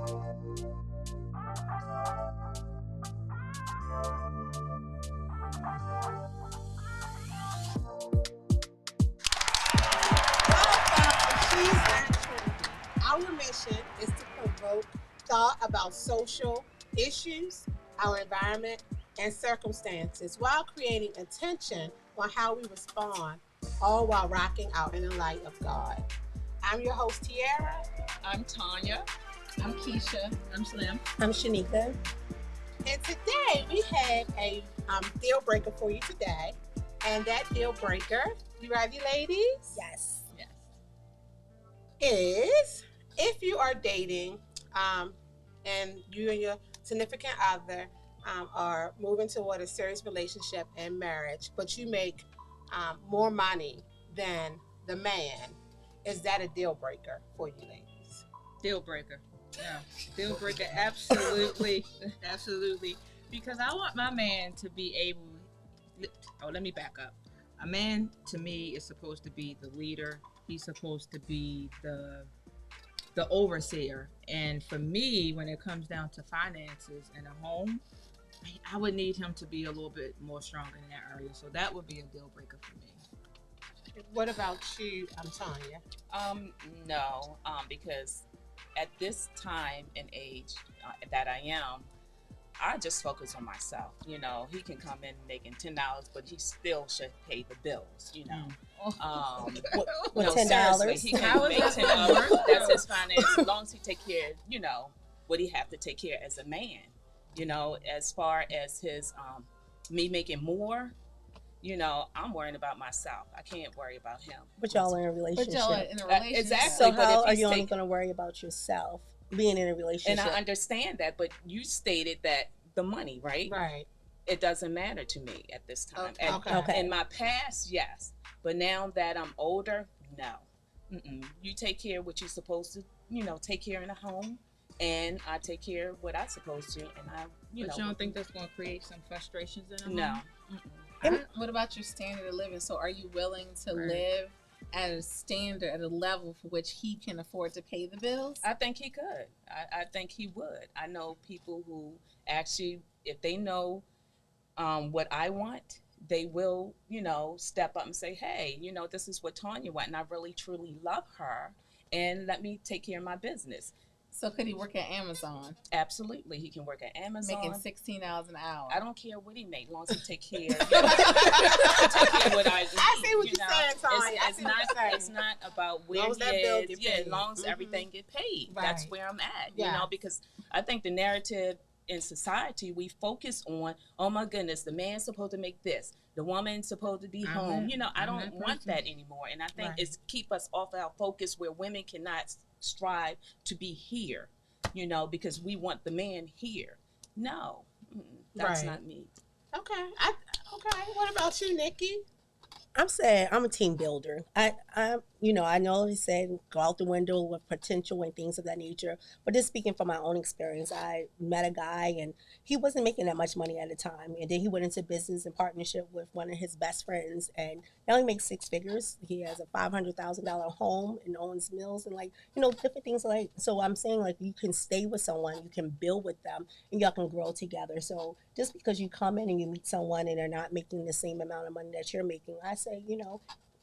She's not trendy. Our mission is to provoke thought about social issues, our environment, and circumstances while creating attention on how we respond, all while rocking out in the light of God. I'm your host, Tiara. I'm Tanya. I'm Keisha. I'm Slim. I'm Shanika. And today we have a deal breaker for you today. And that deal breaker, you ready, ladies? Yes. Is if you are dating and you and your significant other are moving toward a serious relationship and marriage, but you make more money than the man, is that a deal breaker for you, ladies? Deal breaker. Yeah. Deal breaker. Absolutely. Absolutely. Because I want my man to be able. Oh, let me back up. A man, to me, is supposed to be the leader. He's supposed to be the overseer. And for me, when it comes down to finances and a home, I would need him to be a little bit more stronger in that area. So that would be a deal breaker for me. What about you, Tanya? No, because at this time and age that I am, I just focus on myself. You know, he can come in making $10, but he still should pay the bills. You know, With no, $10, seriously, he can make $10. That's his finance, as long as he take care. You know, what he have to take care as a man. You know, as far as his me making more. You know, I'm worrying about myself. I can't worry about him. But y'all are in a relationship. But y'all are in a relationship. Exactly. So but how if are he's you only going to worry about yourself being in a relationship? And I understand that, but you stated that the money, right? Right. It doesn't matter to me at this time. Okay. In my past, yes. But now that I'm older, no. You take care of what you're supposed to, take care in a home. And I take care of what I'm supposed to. And But you don't think that's going to create some frustrations in a No. home? What about your standard of living? So are you willing to live at a standard, at a level for which he can afford to pay the bills? I think he could. I think he would. I know people who actually, if they know what I want, they will, step up and say, hey, this is what Tanya wants, and I really, truly love her, and let me take care of my business. So could he work at Amazon? Absolutely. He can work at Amazon. Making $16 an hour. I don't care what he makes, as long as he take care of what I need. I see what you're saying, Tanya. It's not about where he is. Yeah, as long as everything get paid. Right. That's where I'm at, because I think the narrative in society, we focus on, oh my goodness, the man's supposed to make this. The woman's supposed to be home. I don't want that anymore. And I think it's keep us off our focus where women cannot strive to be here, because we want the man here. No, that's not me. Okay. What about you, Nikki? I'm saying I'm a team builder. I know he said go out the window with potential and things of that nature. But just speaking from my own experience, I met a guy and he wasn't making that much money at the time. And then he went into business in partnership with one of his best friends. And now he makes six figures. He has a $500,000 home and owns mills and different things like. So I'm saying you can stay with someone, you can build with them, and y'all can grow together. So just because you come in and you meet someone and they're not making the same amount of money that you're making, I say,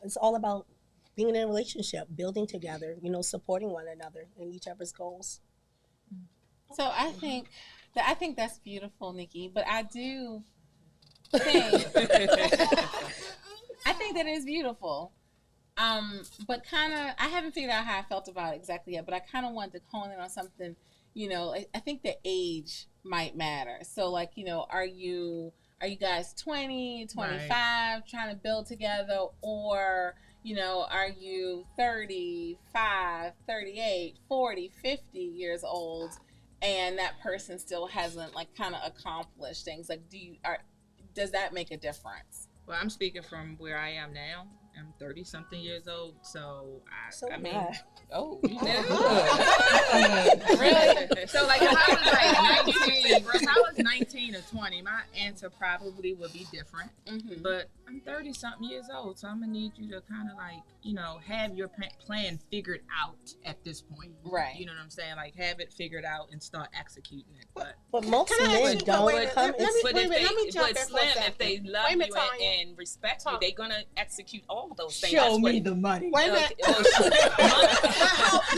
it's all about being in a relationship, building together, supporting one another in each other's goals. So I think that's beautiful, Nikki. But I do think I think that is beautiful. But I haven't figured out how I felt about it exactly yet. But I kind of wanted to hone in on something. I think the age might matter. So are you guys 20, 25 trying to build together, or are you 35, 38, 40, 50 years old and that person still hasn't kind of accomplished things? Does that make a difference? Well, I'm speaking from where I am now, am 30 something years old, so I mean, am I. oh, you know, Really? So like if I was 19 or 20, my answer probably would be different. Mm-hmm. But I'm 30 something years old, so I'm gonna need you to kind of like, you know, have your plan figured out at this point. Right. You know what I'm saying? Like have it figured out and start executing it. But most Can I ask men you- don't wait, come. let me- It's- But wait a if minute, let me they, jump but in for a Slim, second. if they love Wait a minute, you Tanya. and respect you, Talk. they're gonna execute all those things. show That's me what- the money. Wait a minute. Okay,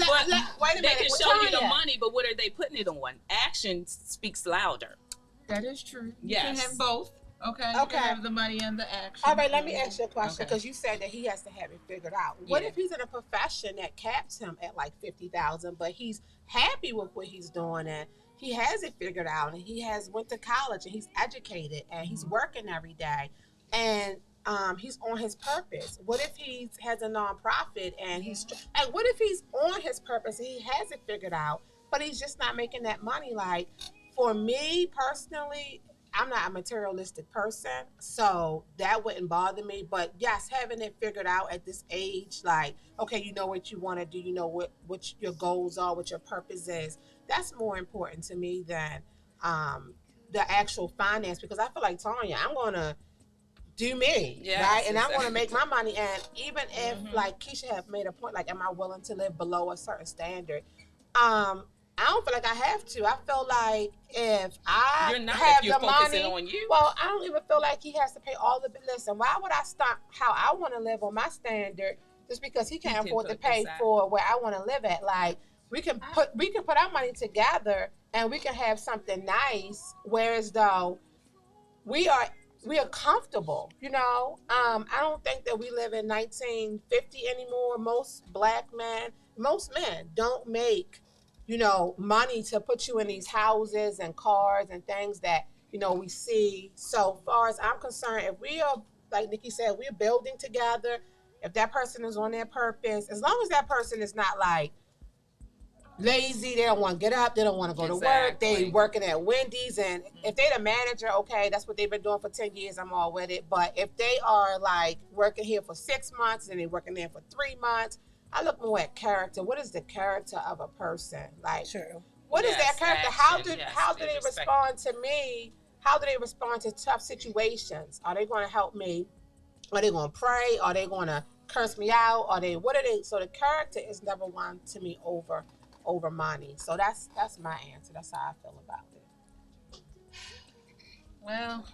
well, Wait a they minute. can Well, show you the Tanya, money, but what are they putting it on? Action speaks louder. That is true. You Yes. can have both. Okay. You Okay. can have the money and the action. All right, let me ask you a question Okay. because you said that he has to have it figured out. What Yeah. if he's in a profession that caps him at like 50,000, but he's happy with what he's doing and he has it figured out and he has went to college and he's educated and he's working every day and he's on his purpose. What if he has a nonprofit and and what if he's on his purpose and he has it figured out, but he's just not making that money? Like for me personally, I'm not a materialistic person, so that wouldn't bother me. But yes, having it figured out at this age, like, okay, you know what you want to do, you know what your goals are, what your purpose is. That's more important to me than the actual finance, because I feel like Tanya, I'm gonna do me, Yes, right? And I want to exactly. make my money. And even if, like Keisha have made a point, like, am I willing to live below a certain standard? I don't feel like I have to. I feel like if I You're not have if you're the focusing money, on you. well, I don't even feel like he has to pay all the. Listen, why would I stop how I want to live on my standard just because he can't can afford to put pay this out. for where I want to live at? Like we can put our money together and we can have something nice. Whereas though we are comfortable, you know. I don't think that we live in 1950 anymore. Most men don't make, you know, money to put you in these houses and cars and things that, you know, we see. So far as I'm concerned, if we are, like Nikki said, we're building together, if that person is on their purpose, as long as that person is not like lazy, they don't want to get up, they don't want to go to work, they Exactly. working at Wendy's, and if they the manager, okay, that's what they've been doing for 10 years, I'm all with it. But if they are like working here for 6 months and they're working there for 3 months, I look more at character. What is the character of a person? Like, True. what is Yes, that character? action, How do yes, they respect. respond to me? How do they respond to tough situations? Are they going to help me? Are they going to pray? Are they going to curse me out? What are they? So the character is number one to me over money. So that's my answer. That's how I feel about it. Well,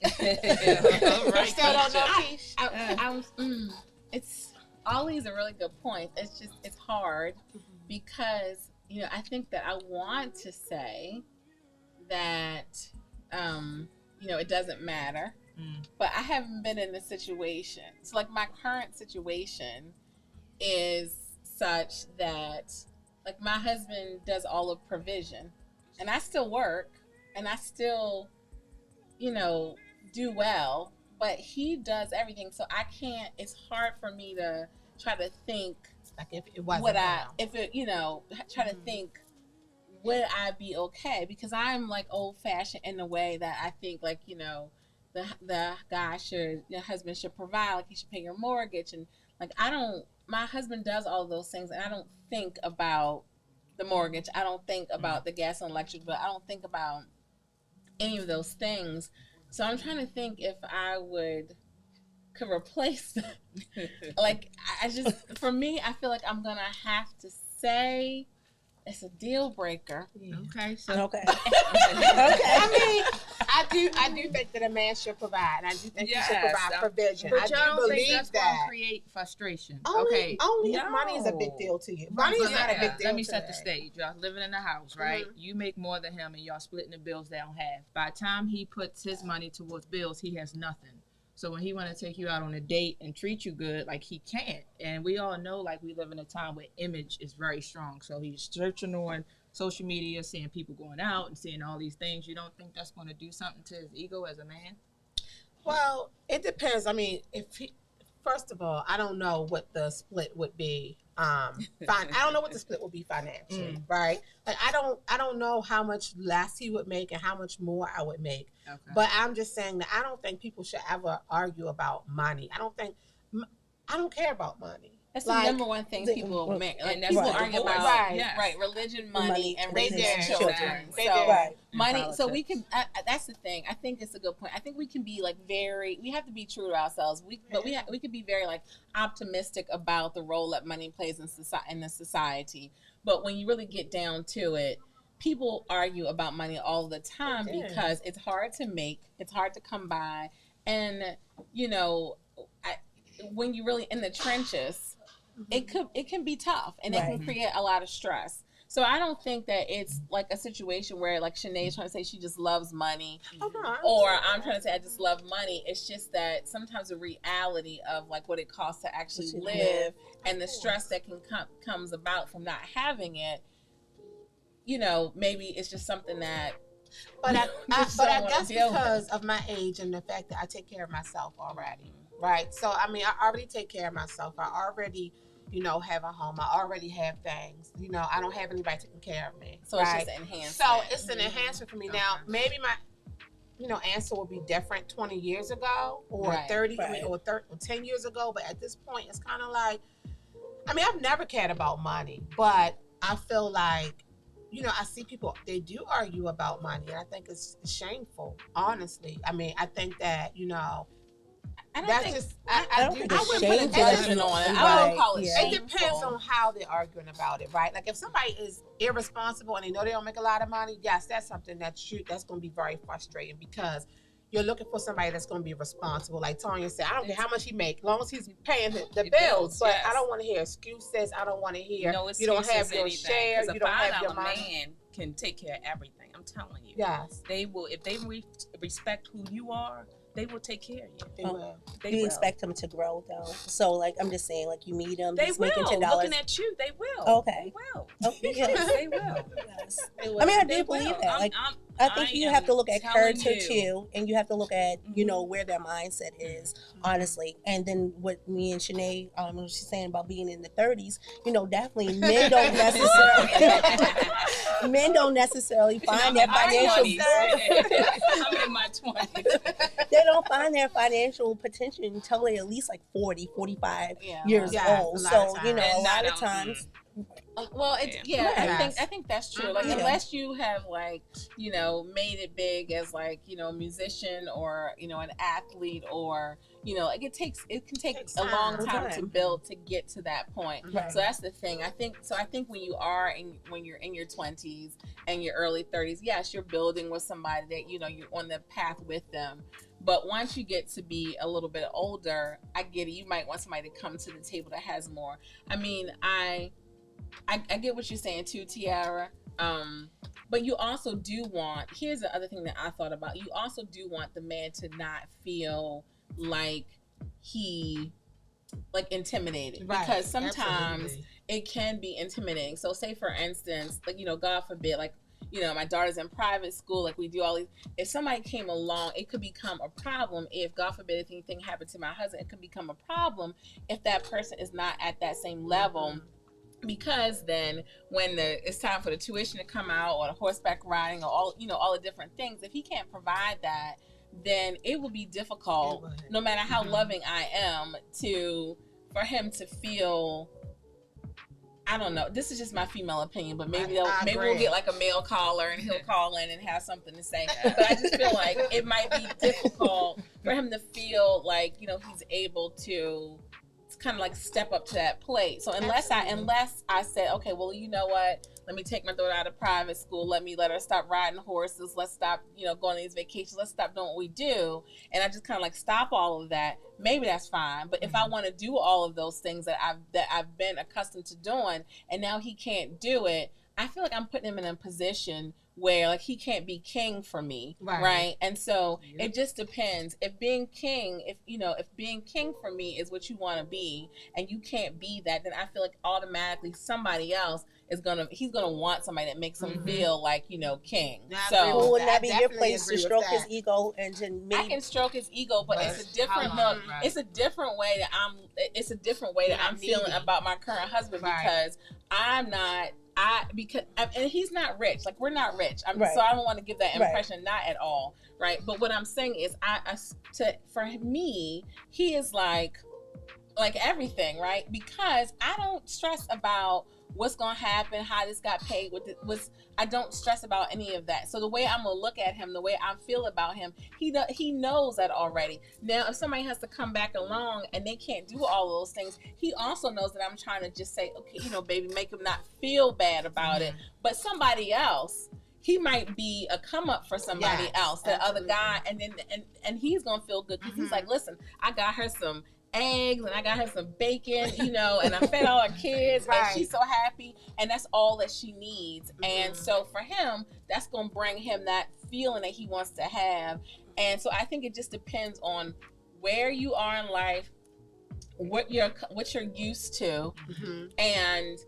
All right, Still don't know, Keisha. Keish? it's all these are really good points. It's hard because, you know, I think that I want to say that, you know, it doesn't matter, but I haven't been in this situation. So like my current situation is such that like my husband does all of provision and I still work and I still, you know, do well, but he does everything. So I can't, it's hard for me to try to think Like if it wasn't would him. if it, you know, try to think, would I be okay? Because I'm like old fashioned in the way that I think like, you know, the guy your husband should provide, like he should pay your mortgage. And like, my husband does all those things and I don't think about the mortgage. I don't think about the gas and electric bill. I don't think about any of those things. So I'm trying to think if I could replace that. Like, I just, for me, I feel like I'm going to have to say it's a deal breaker. Okay. So Okay. I mean, I do think that a man should provide. And I do think he should Yes, provide provision. but I do y'all don't think believe that's going that. to create frustration. Only if No. money is a big deal to you. Money is not a big deal. Let me to set the stage. Y'all living in a house, right? You make more than him, and y'all splitting the bills down half. By the time he puts his money towards bills, he has nothing. So when he want to take you out on a date and treat you good, like he can't. And we all know, like we live in a time where image is very strong. So he's searching on social media, seeing people going out and seeing all these things. You don't think that's going to do something to his ego as a man? Well, it depends. I mean, first of all, I don't know what the split would be. I don't know what the split would be financially, right? Like I don't know how much less he would make and how much more I would make. Okay. But I'm just saying that I don't think people should ever argue about money. I don't think I don't care about money. That's Like, the number one thing people make. Like, and people that's argue divorce. about Right. religion, Money, money, and they raising do. children. They So do. Right. money. So we can. That's the thing. I think it's a good point. I think we can be like we have to be true to ourselves. But we can be very like optimistic about the role that money plays in the society. But when you really get down to it, people argue about money all the time because it's hard to make, it's hard to come by, and you know, when you're really in the trenches, it can be tough, and it can create a lot of stress. So I don't think that it's like a situation where like Shanae's trying to say she just loves money, or I'm trying to say I just love money. It's just that sometimes the reality of like what it costs to actually live and the stress that comes about from not having it, you know, maybe it's just something that. But I guess because of my age and the fact that I take care of myself already, right? So I mean, I already take care of myself. I already, you know, have a home. I already have things. You know, I don't have anybody taking care of me. So right? It's just an enhancement. So it's an enhancement for me. Now, maybe my, you know, answer will be different 20 years ago or 30, I mean, or 10 years ago. But at this point, it's kind of like, I mean, I've never cared about money, but I feel like, you know, I see people, they do argue about money, and I think it's shameful, honestly. I mean, I think that, you know, I wouldn't put a judgment on it. I would call it shameful. It depends on how they're arguing about it, right? Like if somebody is irresponsible and they know they don't make a lot of money, yes, that's something that's going to be very frustrating because you're looking for somebody that's going to be responsible. Like Tanya said, I don't care how much he make, as long as he's paying the bills. But I don't want to hear excuses. I don't want to hear you don't have your share. You don't have your money. Man can take care of everything. I'm telling you. Yes, they will. If they respect who you are, they will take care of you. They will. You expect them to grow though. So like I'm just saying, like you meet them, they he's will. making $10. Looking at you, they will. Okay. They will. Okay. Yes. They will. Yes. They will. I mean, I They do believe will. that. Like I think you have to look at character too, and you have to look at you know where their mindset is, honestly. And then what me and Shanae, she's saying about being in the 30s, you know, definitely men don't necessarily find their financial. I'm in my 20s. They don't find their financial potential until they're at least like 40, 45 years old. So you know, a lot of times. Well, I think that's true. Like, unless you have like, you know, made it big as like, you know, a musician or, you know, an athlete or, you know, like it can take a long time to build to get to that point. Right. So that's the thing. I think when you're in your 20s and your early 30s, yes, you're building with somebody that, you know, you're on the path with them. But once you get to be a little bit older, I get it. You might want somebody to come to the table that has more. I mean, I get what you're saying too, Tiara. But you also do want, here's the other thing that I thought about. You also do want the man to not feel like he intimidated. Right. Because sometimes it can be intimidating. So say for instance, like, you know, God forbid, like, you know, my daughter's in private school, like we do all these, if somebody came along, it could become a problem. If God forbid if anything happened to my husband, it could become a problem if that person is not at that same level. Because then when it's time for the tuition to come out or the horseback riding or all the different things, if he can't provide that, then it will be difficult, no matter how loving I am, for him to feel, I don't know, this is just my female opinion, but maybe we'll get like a male caller and he'll call in and have something to say. But I just feel like it might be difficult for him to feel like, you know, he's able to kind of like step up to that plate. So unless I said, okay, well, you know what, let me take my daughter out of private school, let her stop riding horses, let's stop, you know, going on these vacations, let's stop doing what we do, and I just kind of like stop all of that, maybe that's fine. But if I want to do all of those things that I've been accustomed to doing, and now he can't do it, I feel like I'm putting him in a position where like he can't be king for me, right? And so it just depends. If being king for me is what you want to be, and you can't be that, then I feel like automatically somebody else he's gonna want somebody that makes him feel like, you know, king. So wouldn't that be your place to stroke his ego and to maybe I can stroke his ego, but it's a different look. Right. It's a different way that I'm feeling about my current husband, because I'm not. And he's not rich. Like, we're not rich. So I don't want to give that impression, not at all, right? But what I'm saying is, for me, he is like like everything, right? Because I don't stress about what's gonna happen, how this got paid, I don't stress about any of that. So the way I'm gonna look at him, the way I feel about him, he knows that already. Now, if somebody has to come back along and they can't do all those things, he also knows that I'm trying to just say, okay, baby, make him not feel bad about it. But somebody else, he might be a come up for somebody else, that other guy, and then and he's gonna feel good because he's like, listen, I got her some eggs and I got her some bacon, and I fed all her kids, and she's so happy, and that's all that she needs. And so for him, that's gonna bring him that feeling that he wants to have. And so I think it just depends on where you are in life, what you're used to, and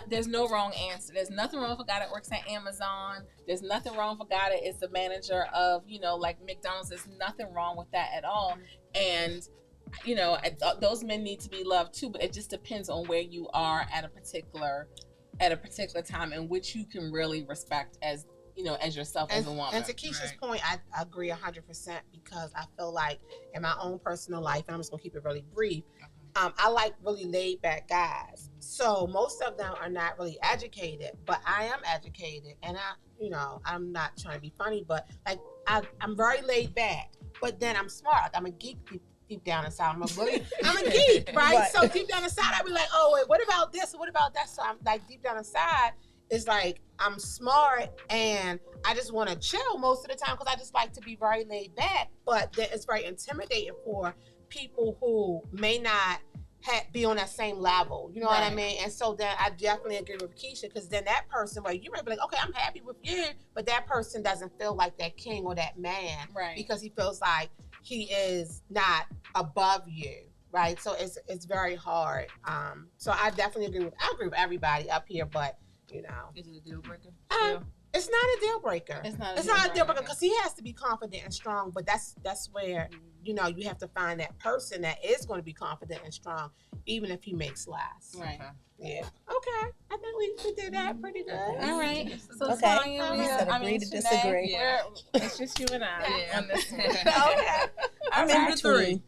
there's no wrong answer. There's nothing wrong for a guy that works at Amazon. There's nothing wrong for a guy that is the manager of, like McDonald's. There's nothing wrong with that at all. And those men need to be loved too, but it just depends on where you are at a particular time, in which you can really respect as yourself as a woman. And to Keisha's point, I agree 100%, because I feel like in my own personal life, and I'm just gonna keep it really brief, I like really laid back guys. So most of them are not really educated, but I am educated, and I'm not trying to be funny, but like I'm very laid back, but then I'm smart. I'm a geek deep down inside. I'm a geek, right? So deep down inside, I'd be like, oh wait, what about this? What about that? So I'm like, deep down inside, it's like I'm smart and I just want to chill most of the time, because I just like to be very laid back. But it's very intimidating for people who may not be on that same level, you know what I mean? And so then I definitely agree with Keisha, because then that person, you might be like, okay, I'm happy with you, but that person doesn't feel like that king or that man, because he feels like he is not above you, right? So it's very hard. So I definitely agree with everybody up here, but is it a deal breaker? It's not a deal breaker. It's not a deal breaker, because he has to be confident and strong. But that's where you have to find that person that is going to be confident and strong, even if he makes less. Right. Yeah. Okay. I think we did that pretty good. All right. So Okay. Tanya, We said agree to disagree. It's just you and I on this one. Okay. I'm in between.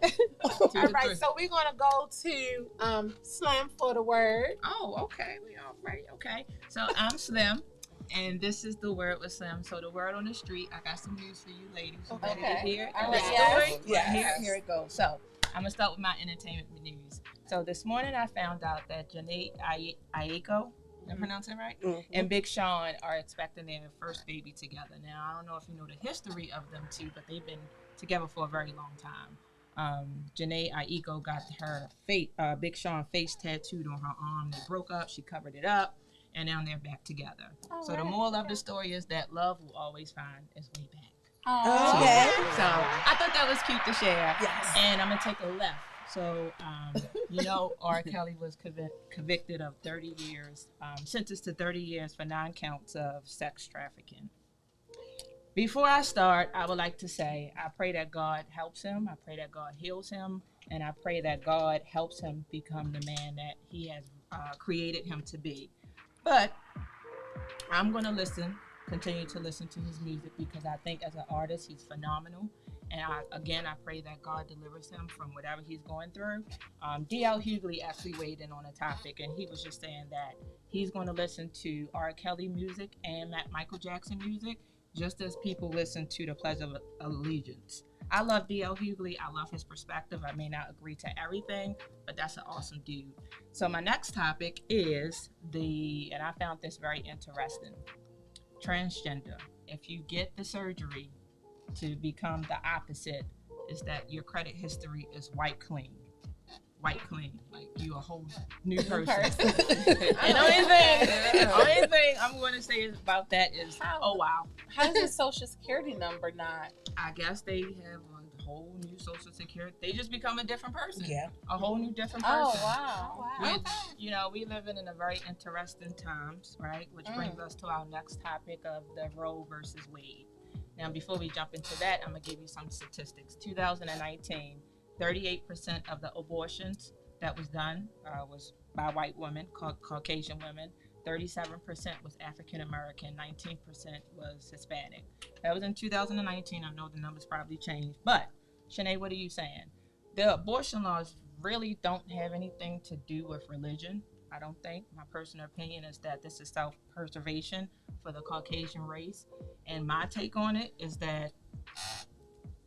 All right. So we're gonna go to Slim for the word. Oh, okay. We all right. Okay. So I'm Slim, and this is the word with Slim. So the word on the street. I got some news for you, ladies. You ready to hear it? All right. Yes. Here it goes. So I'm gonna start with my entertainment news. So this morning I found out that Janae Aiko, did I pronounce it right? And Big Sean are expecting their first baby together. Now I don't know if you know the history of them two, but they've been together for a very long time. Janae Aiko got her Big Sean face tattooed on her arm. They broke up. She covered it up, and now they're back together. So the moral of the story is that love will always find its way back. Okay. So I thought that was cute to share. Yes. And I'm gonna take a left. So R. Kelly was convicted of 30 years, sentenced to 30 years for 9 counts of sex trafficking. Before I start, I would like to say I pray that God helps him. I pray that God heals him, and I pray that God helps him become the man that He has created him to be. But I'm gonna continue to listen to his music, because I think as an artist he's phenomenal, and I pray that God delivers him from whatever he's going through. D.L. Hughley actually weighed in on a topic, and he was just saying that he's going to listen to R. Kelly music and Michael Jackson music just as people listen to the Pledge of Allegiance. I love D.L. Hughley. I love his perspective. I may not agree to everything, but that's an awesome dude. So my next topic is and I found this very interesting, transgender. If you get the surgery to become the opposite, is that your credit history is white clean, like you a whole new person. And only thing I'm going to say about that is, oh wow. How does the social security number not? I guess they have a whole new social security. They just become a different person. Yeah. A whole new different person. Oh wow. Which, we live in a very interesting times, right? Which brings us to our next topic of the Roe versus Wade. Now, before we jump into that, I'm going to give you some statistics. 2019, 38% of the abortions that was done was by white women, Caucasian women. 37% was African American, 19% was Hispanic. That was in 2019. I know the numbers probably changed. But, Shanae, what are you saying? The abortion law is really don't have anything to do with religion. I don't think. My personal opinion is that this is self-preservation for the Caucasian race. And my take on it is that,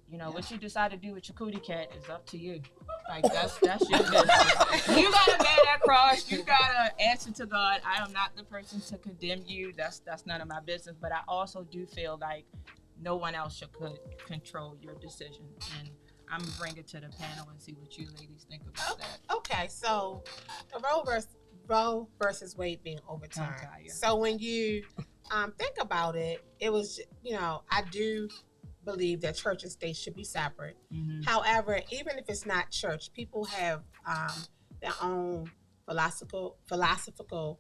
what you decide to do with your cootie cat is up to you. Like, that's your business. You gotta bear that cross. You gotta answer to God. I am not the person to condemn you. That's none of my business. But I also do feel like no one else could control your decision. And I'm gonna bring it to the panel and see what you ladies think about that. Okay, so the Roe versus Wade being overturned. So when you think about it, it was, I do believe that church and state should be separate. Mm-hmm. However, even if it's not church, people have their own philosophical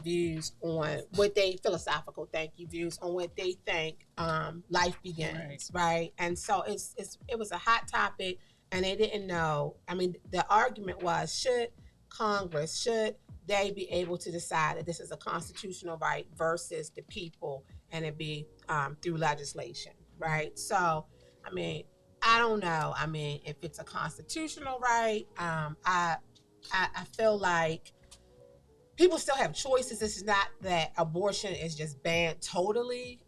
views on what they views on what they think life begins, right? And so it was a hot topic, and they didn't know. I mean, the argument was, should they be able to decide that this is a constitutional right versus the people, and it be through legislation, right? So, I mean, I don't know. I mean, if it's a constitutional right, I feel like people still have choices. This is not that abortion is just banned totally,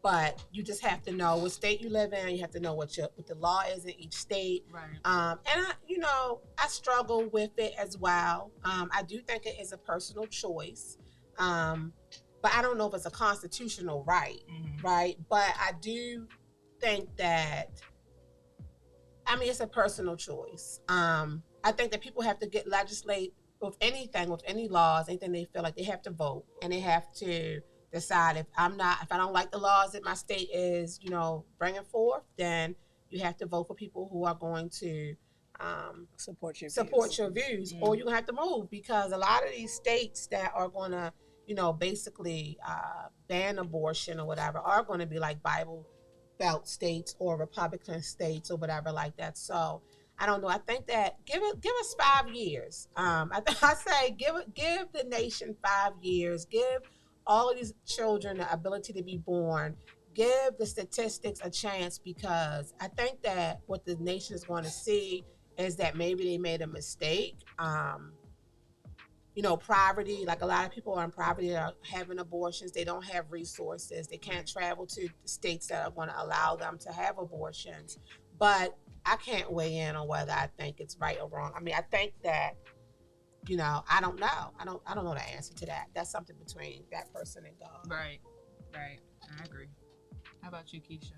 but you just have to know what state you live in. You have to know what the law is in each state. Right. And I struggle with it as well. I do think it is a personal choice, but I don't know if it's a constitutional right, right? But I do think that, it's a personal choice. I think that people have to legislate with any laws, anything they feel like they have to vote, and they have to decide if I don't like the laws that my state is, bringing forth, then you have to vote for people who are going to support your views, or you're gonna have to move, because a lot of these states that are gonna, basically ban abortion or whatever are going to be like Bible Belt states or Republican states or whatever like that. So I don't know. I think that give us 5 years. I say give the nation 5 years. Give all of these children the ability to be born. Give the statistics a chance, because I think that what the nation is going to see is that maybe they made a mistake. Poverty, like a lot of people are in poverty that are having abortions. They don't have resources. They can't travel to states that are going to allow them to have abortions. But I can't weigh in on whether I think it's right or wrong. I mean, I think that, I don't know. I don't know the answer to that. That's something between that person and God. Right. I agree. How about you, Keisha?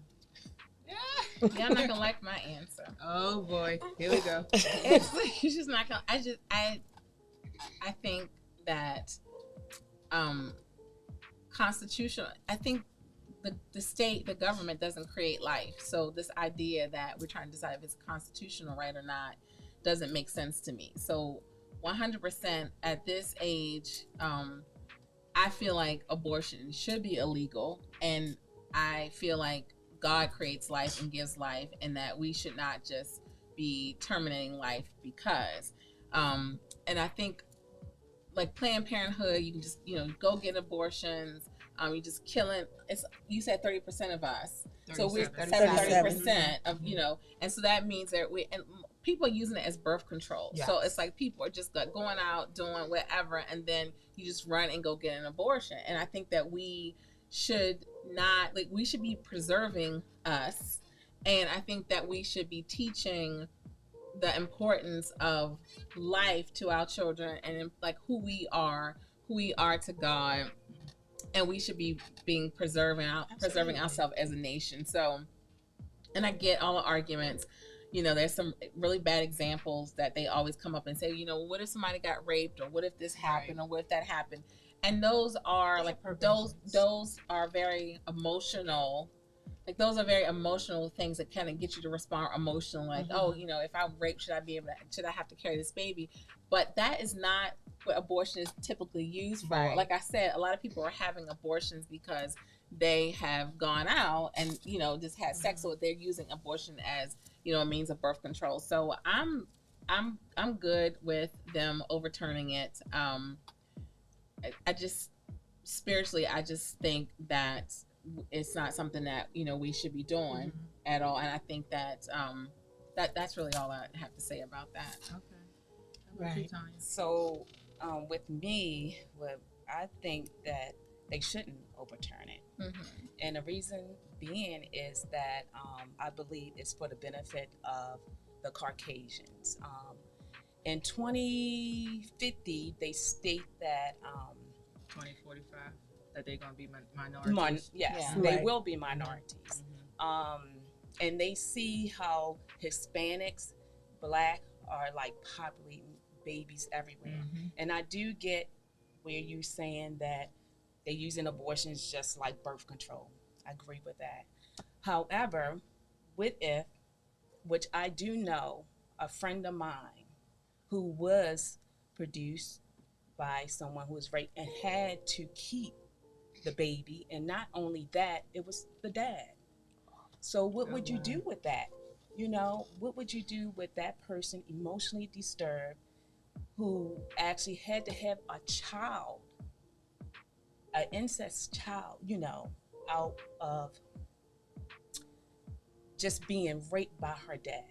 Y'all not gonna like my answer. Oh boy, here we go. You're just not gonna. I think that constitutional. I think the government doesn't create life. So this idea that we're trying to decide if it's constitutional right or not doesn't make sense to me. So 100% at this age, I feel like abortion should be illegal, and I feel like God creates life and gives life, and that we should not just be terminating life because. And I think, like Planned Parenthood, you can just go get abortions. You're just killing. You said 30% of us, so we're 30% of and so that means that people are using it as birth control. Yes. So it's like people are just like going out doing whatever, and then you just run and go get an abortion. And I think that we should not we should be preserving us, and I think that we should be teaching the importance of life to our children, and like who we are to God, and we should be preserving ourselves as a nation. So, and I get all the arguments. There's some really bad examples that they always come up and say, what if somebody got raped, or what if this happened, or what if that happened? And those are those are very emotional. Like, those are very emotional things that kind of get you to respond emotionally. Like, if I'm raped, should I have to carry this baby? But that is not what abortion is typically used for. Right. Like I said, a lot of people are having abortions because they have gone out and, just had sex. So they're using abortion as, a means of birth control. So I'm good with them overturning it. I just, spiritually, I just think that it's not something that we should be doing at all. And I think that that's really all I have to say about that. Okay. Right. So, with me, what I think that they shouldn't overturn it, and the reason being is that I believe it's for the benefit of the Caucasians. In 2050, they state that 2045 that they're gonna be minorities. yes, Yeah. they Right. will be minorities. And they see how Hispanics, Black are like populating babies everywhere. And I do get where you're saying that they're using abortions just like birth control. I agree with that. However, which I do know, a friend of mine who was produced by someone who was raped and had to keep the baby, and not only that, it was the dad. So what would you do with that? What would you do with that person emotionally disturbed who actually had to have a child, an incest child, out of just being raped by her dad?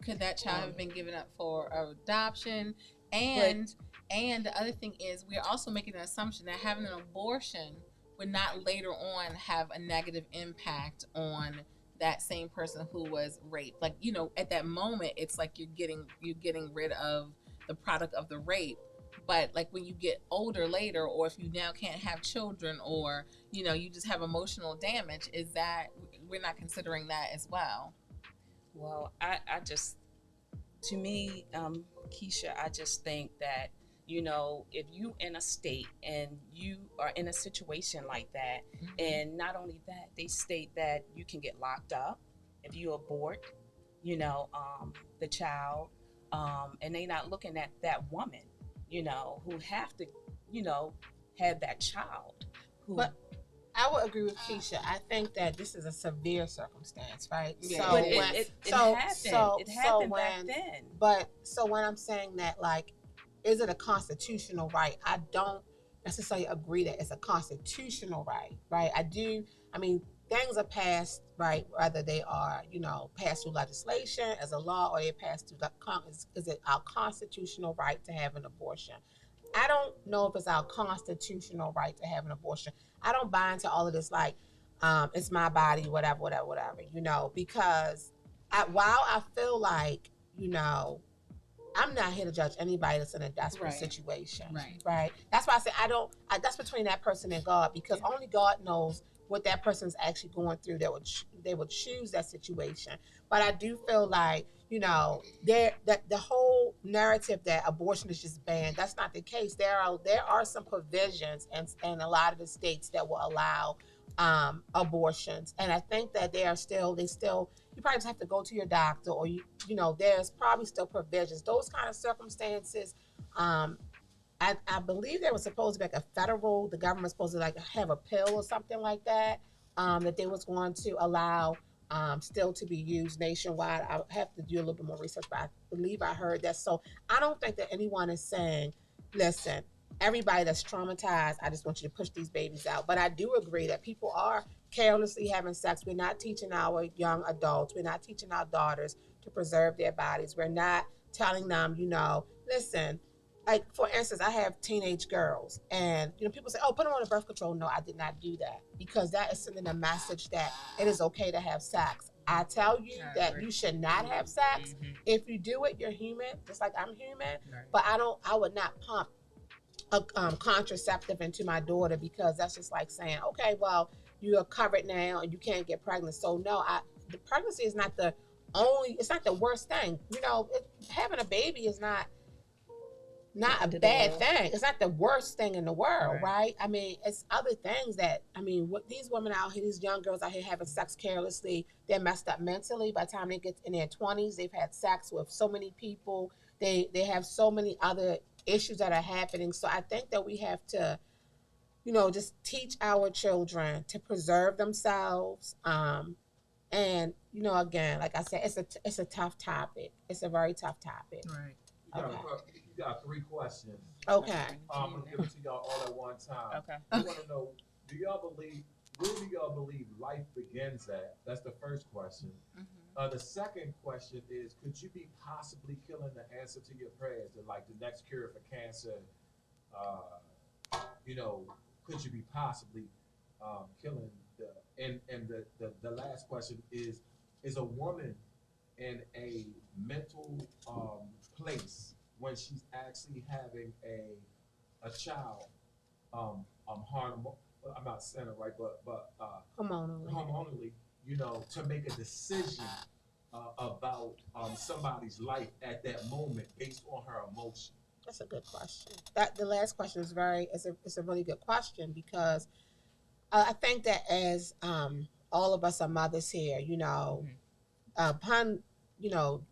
Could that child have been given up for adoption? And the other thing is, we're also making an assumption that having an abortion would not later on have a negative impact on that same person who was raped. Like, at that moment, it's like you're getting rid of the product of the rape. But like when you get older later, or if you now can't have children, or you just have emotional damage, is that we're not considering that as well? Well, I just, to me, Keisha, I just think that, if you in a state and you are in a situation like that, and not only that, they state that you can get locked up if you abort, the child, and they not looking at that woman, who have to, have that child. But I would agree with Keisha. I think that this is a severe circumstance, right? Yeah. So But when, it so happened. so It so happened back when, then. but so when I'm saying that, like, is it a constitutional right? I don't necessarily agree that it's a constitutional right, right? I mean, things are passed, right? Whether they are, passed through legislation as a law, or they passed through is it our constitutional right to have an abortion? I don't know if it's our constitutional right to have an abortion. I don't buy into all of this, like, it's my body, whatever, because while I feel like, I'm not here to judge anybody that's in a desperate situation. Right. That's why I say that's between that person and God, because only God knows what that person's actually going through they would choose that situation. But I do feel like, that the whole narrative that abortion is just banned, that's not the case. There are some provisions in a lot of the states that will allow abortions, and I think that they still you probably just have to go to your doctor, or there's probably still provisions. Those kind of circumstances, I believe there was supposed to be like the government was supposed to like have a pill or something like that, that they was going to allow still to be used nationwide. I have to do a little bit more research, but I believe I heard that. So I don't think that anyone is saying, listen, everybody that's traumatized, I just want you to push these babies out. But I do agree that people are carelessly having sex. We're not teaching our young adults, we're not teaching our daughters to preserve their bodies. We're not telling them, listen, like, for instance, I have teenage girls, and people say, oh, put them on a birth control. No, I did not do that, because that is sending a message that it is okay to have sex. I tell you that you should not have sex. If you do it, you're human, just like I'm human. But I would not pump a contraceptive into my daughter, because that's just like saying, okay, well, you are covered now and you can't get pregnant. So no, the pregnancy is not it's not the worst thing. Having a baby is not a bad thing. It's not the worst thing in the world, right? I mean, it's other things what these women out here, these young girls out here having sex carelessly, they're messed up mentally. By the time they get in their 20s, they've had sex with so many people. They have so many other issues that are happening. So I think that we have to, just teach our children to preserve themselves. And again, like I said, it's a tough topic. It's a very tough topic. Right. You got 3 questions. Okay. I'm gonna give it to y'all all at one time. Okay. I want to know, where do y'all believe life begins at? That's the first question. The second question is, could you be possibly killing the answer to your prayers, like the next cure for cancer? You know, could you be possibly killing the? And the last question is a woman in a mental place when she's actually having a child hormonal. I'm not saying it right, but hormonally, you know, to make a decision about somebody's life at that moment based on her emotion. That's a good question. That the last question is very it's a really good question because I think that as all of us are mothers here, you know, upon you know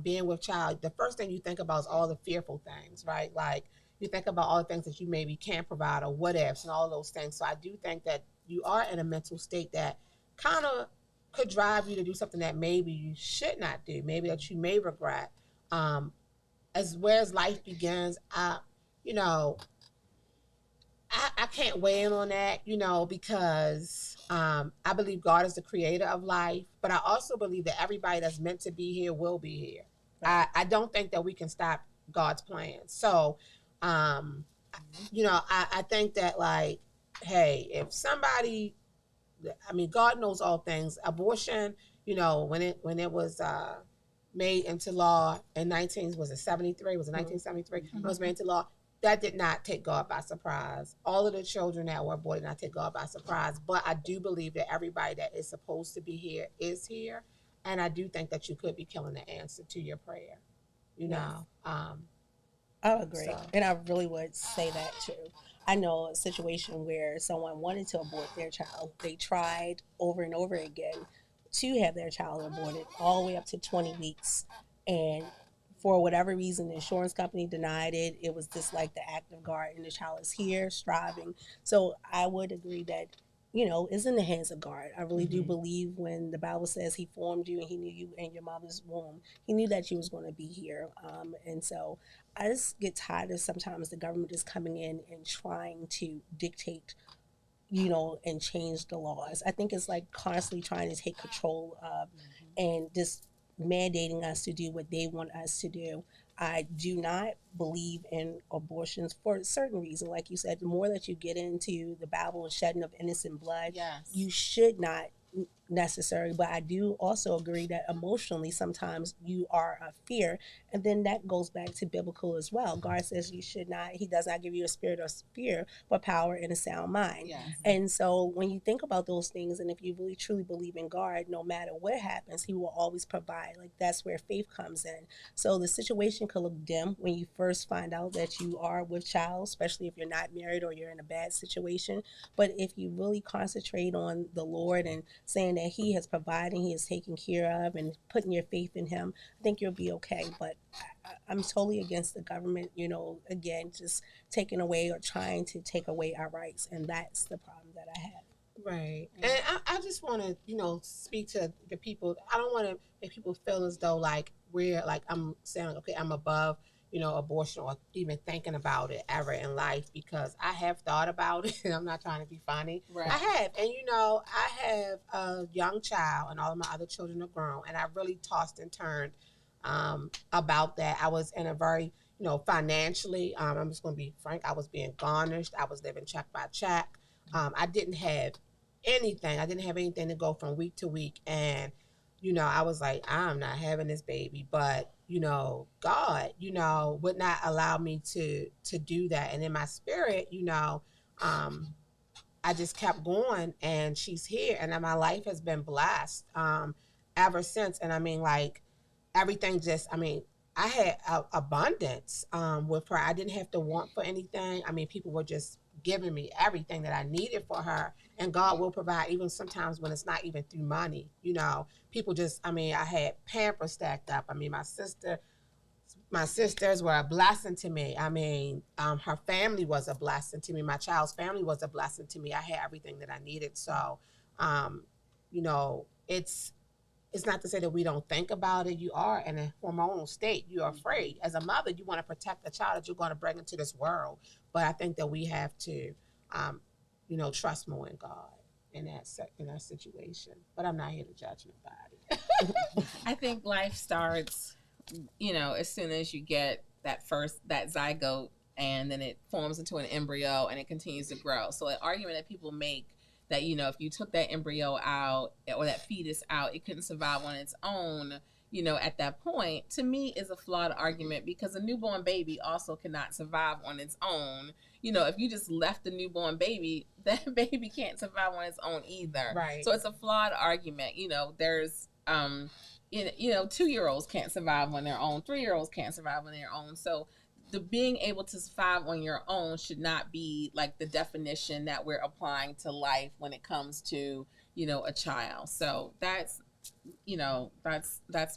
being with child, the first thing you think about is all the fearful things, right? Like you think about all the things that you maybe can't provide or what ifs and all those things. So I do think that you are in a mental state that kind of could drive you to do something that maybe you should not do, maybe that you may regret. Um, as where as life begins, you know, I can't weigh in on that, you know, because I believe God is the creator of life, but I also believe that everybody that's meant to be here will be here. Right. I don't think that we can stop God's plan. So, you know, I think that like, hey, if somebody, I mean, God knows all things. Abortion, you know, when it was made into law in 19 was it 73? Was it 1973? It was made into law. That did not take God by surprise. All of the children that were born did not take God by surprise. But I do believe that everybody that is supposed to be here is here, and I do think that you could be killing the answer to your prayer. You know. I agree. So. And I really would say that too. I know a situation where someone wanted to abort their child. They tried over and over again to have their child aborted all the way up to 20 weeks. And for whatever reason, the insurance company denied it. It was just like the act of God, and the child is here striving. So I would agree that, you know, it's in the hands of God. I really do believe when the Bible says he formed you and he knew you in your mother's womb, he knew that you was going to be here. And so I just get tired of sometimes the government is coming in and trying to dictate, you know, and change the laws. I think it's like constantly trying to take control of and just mandating us to do what they want us to do. I do not believe in abortions for a certain reason. Like you said, the more that you get into the Bible and shedding of innocent blood, you should not necessary. But I do also agree that emotionally sometimes you are a fear, and then that goes back to biblical as well. God says you should not, he does not give you a spirit of fear, but power and a sound mind. And so when you think about those things, and if you really truly believe in God, no matter what happens, he will always provide. Like that's where faith comes in. So the situation could look dim when you first find out that you are with child, especially if you're not married or you're in a bad situation. But if you really concentrate on the Lord and saying that he has provided, he is taken care of, and putting your faith in him, I think you'll be okay. But I'm totally against the government, you know, again, just taking away or trying to take away our rights. And that's the problem that I have. Right. And I just want to, you know, speak to the people. I don't want to make people feel as though like we're like, I'm saying, like, okay, I'm above, you know, abortion or even thinking about it ever in life, because I have thought about it and I'm not trying to be funny. Right. I have. And, you know, I have a young child and all of my other children are grown, and I really tossed and turned about that. I was in a very, you know, financially, I'm just going to be frank, I was being garnished. I was living check by check. I didn't have anything. I didn't have anything to go from week to week. And, you know, I was like, I'm not having this baby. But, you know, God, you know, would not allow me to do that. And in my spirit, you know, I just kept going, and she's here, and my life has been blessed ever since. And I mean, like, everything just, I mean, I had abundance with her. I didn't have to want for anything. I mean, people were just giving me everything that I needed for her, and God will provide even sometimes when it's not even through money. You know, people just, I mean, I had Pampers stacked up. I mean, my sisters were a blessing to me. I mean, her family was a blessing to me. My child's family was a blessing to me. I had everything that I needed. So, you know, it's not to say that we don't think about it. You are in a hormonal state. You're afraid. As a mother, you want to protect the child that you're going to bring into this world. But I think that we have to, you know, trust more in God in that situation. But I'm not here to judge nobody. I think life starts, as soon as you get that zygote, and then it forms into an embryo and it continues to grow. So an argument that people make that, if you took that embryo out or that fetus out, it couldn't survive on its own, at that point, to me is a flawed argument, because a newborn baby also cannot survive on its own. If you just left the newborn baby, that baby can't survive on its own either. Right. So it's a flawed argument. There's 2-year-olds can't survive on their own. 3-year-olds can't survive on their own. So the being able to survive on your own should not be like the definition that we're applying to life when it comes to, a child. So that's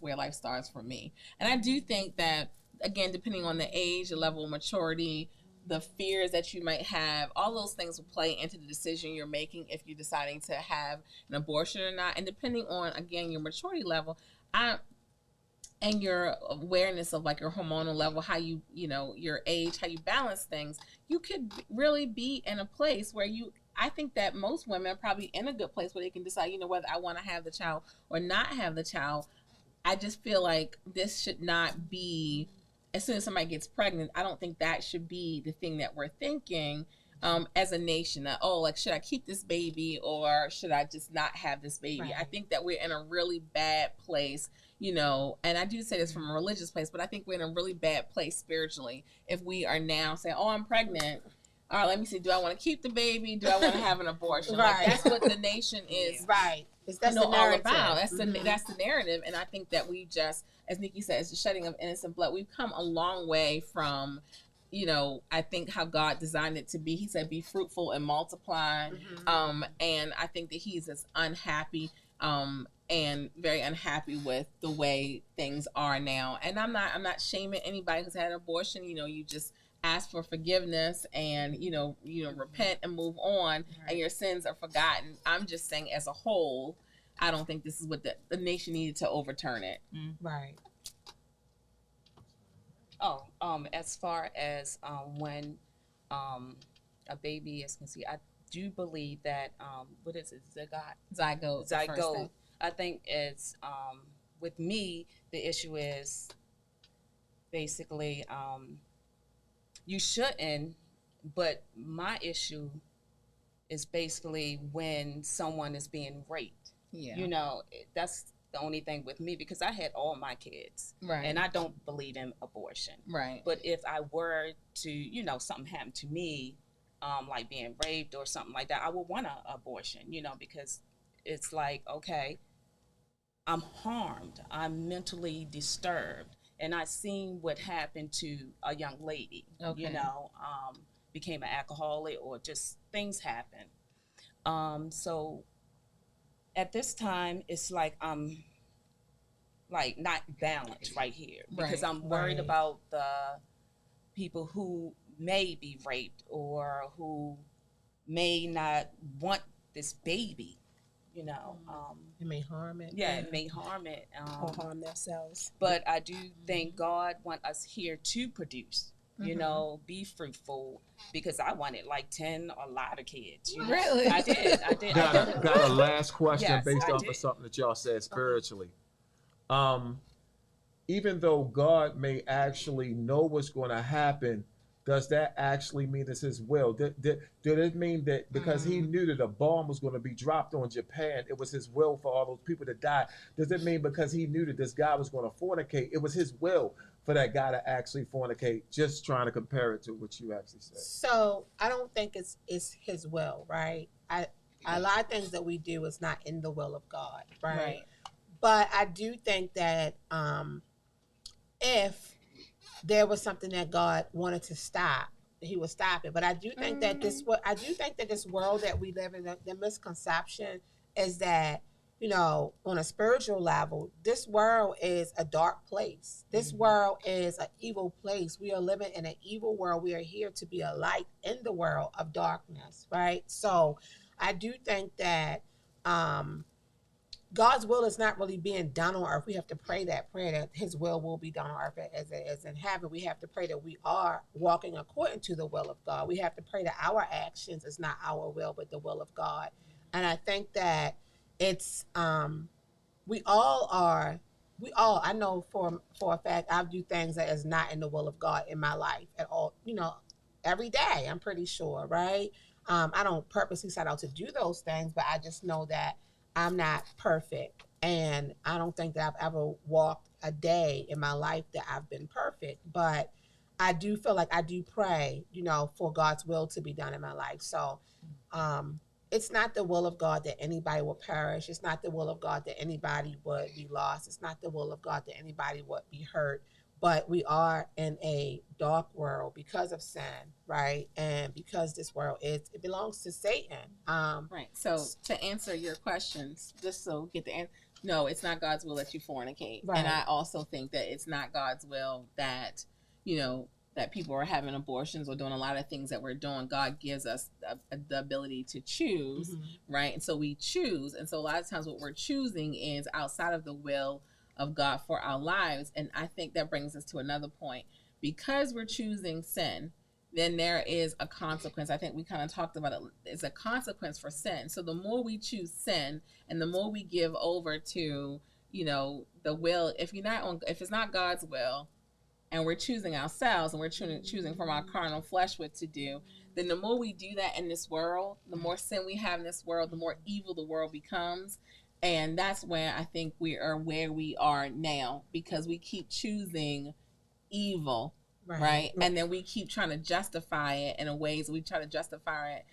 where life starts for me. And I do think that, again, depending on the age, the level of maturity, the fears that you might have, all those things will play into the decision you're making if you're deciding to have an abortion or not. And depending on, again, your maturity level, and your awareness of like your hormonal level, how you, your age, how you balance things, you could really be in a place where I think that most women are probably in a good place where they can decide, whether I want to have the child or not have the child. I just feel like this should not be, as soon as somebody gets pregnant, I don't think that should be the thing that we're thinking as a nation, that, should I keep this baby or should I just not have this baby? Right. I think that we're in a really bad place, and I do say this from a religious place, but I think we're in a really bad place spiritually if we are now saying, I'm pregnant. All right, let me see. Do I want to keep the baby? Do I want to have an abortion? Right. Like, that's what the nation is. Right. That's the all about. That's the narrative. And I think that we just, as Nikki said, it's the shedding of innocent blood. We've come a long way from, I think how God designed it to be. He said, be fruitful and multiply. Mm-hmm. And I think that he's just unhappy and very unhappy with the way things are now. And I'm not shaming anybody who's had an abortion. You just ask for forgiveness and repent and move on, right, and your sins are forgotten. I'm just saying, as a whole, I don't think this is what the nation needed to overturn it. Right. As far as when a baby is conceived, I do believe that what is it? Zygote. I think it's with me, the issue is basically you shouldn't, but my issue is basically when someone is being raped. Yeah. That's the only thing with me, because I had all my kids. Right. And I don't believe in abortion. Right. But if I were to, something happened to me, like being raped or something like that, I would want an abortion, because it's like, okay, I'm harmed. I'm mentally disturbed. And I seen what happened to a young lady, became an alcoholic, or just things happen. So at this time, it's like I'm like not balanced right here, because I'm worried about the people who may be raped or who may not want this baby. It may harm it. Yeah, it may harm it. Or harm themselves. But I do think God want us here to produce, be fruitful, because I wanted like 10 or a lot of kids. Really? I did. Got a last question, yes, based off of something that y'all said spiritually. Even though God may actually know what's going to happen, does that actually mean it's his will? Did it mean that because he knew that a bomb was going to be dropped on Japan, it was his will for all those people to die? Does it mean because he knew that this guy was going to fornicate, it was his will for that guy to actually fornicate? Just trying to compare it to what you actually said. So I don't think it's his will, right? A lot of things that we do is not in the will of God, right? But I do think that if there was something that God wanted to stop, he would stop it. But I do think that this world that we live in, the misconception is that, on a spiritual level, this world is a dark place. This world is an evil place. We are living in an evil world. We are here to be a light in the world of darkness, right? So I do think that God's will is not really being done on earth. We have to pray that prayer that his will be done on earth as in heaven. We have to pray that we are walking according to the will of God. We have to pray that our actions is not our will, but the will of God. And I think that it's we all are I know for a fact I do things that is not in the will of God in my life at all, every day, I'm pretty sure, right? I don't purposely set out to do those things, but I just know that I'm not perfect, and I don't think that I've ever walked a day in my life that I've been perfect. But I do feel like I do pray, for God's will to be done in my life. So um, it's not the will of God that anybody will perish. It's not the will of God that anybody would be lost. It's not the will of God that anybody would be hurt. But we are in a dark world because of sin, right? And because this world it belongs to Satan. Right. So to answer your questions, just so get the answer. No, it's not God's will that you fornicate. Right. And I also think that it's not God's will that, that people are having abortions or doing a lot of things that we're doing. God gives us the ability to choose, right? And so we choose. And so a lot of times what we're choosing is outside of the will of God for our lives. And I think that brings us to another point. Because we're choosing sin, then there is a consequence. I think we kind of talked about it. It's a consequence for sin. So the more we choose sin and the more we give over to, the will, if it's not God's will, and we're choosing ourselves and we're choosing from our carnal flesh what to do, then the more we do that in this world, the more sin we have in this world, the more evil the world becomes. And that's where I think we are where we are now, because we keep choosing evil, right? And then we keep trying to justify it in a ways we try to justify it,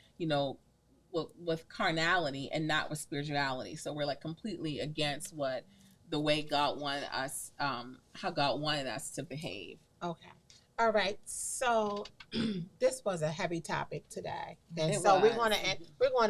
with carnality and not with spirituality. So we're like completely against the way God wanted us, how God wanted us to behave. Okay. All right. So this was a heavy topic today, and we're going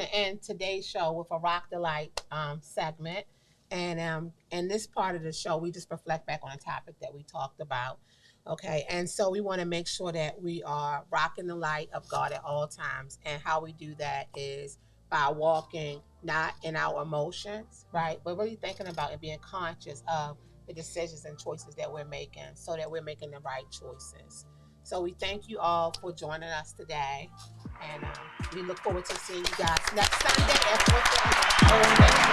to end today's show with a Rock the Light segment, and in this part of the show, we just reflect back on a topic that we talked about. Okay, and so we want to make sure that we are rocking the light of God at all times, and how we do that is by walking not in our emotions, right, but really thinking about and being conscious of the decisions and choices that we're making, so that we're making the right choices. So we thank you all for joining us today, and we look forward to seeing you guys next Sunday at 4:30.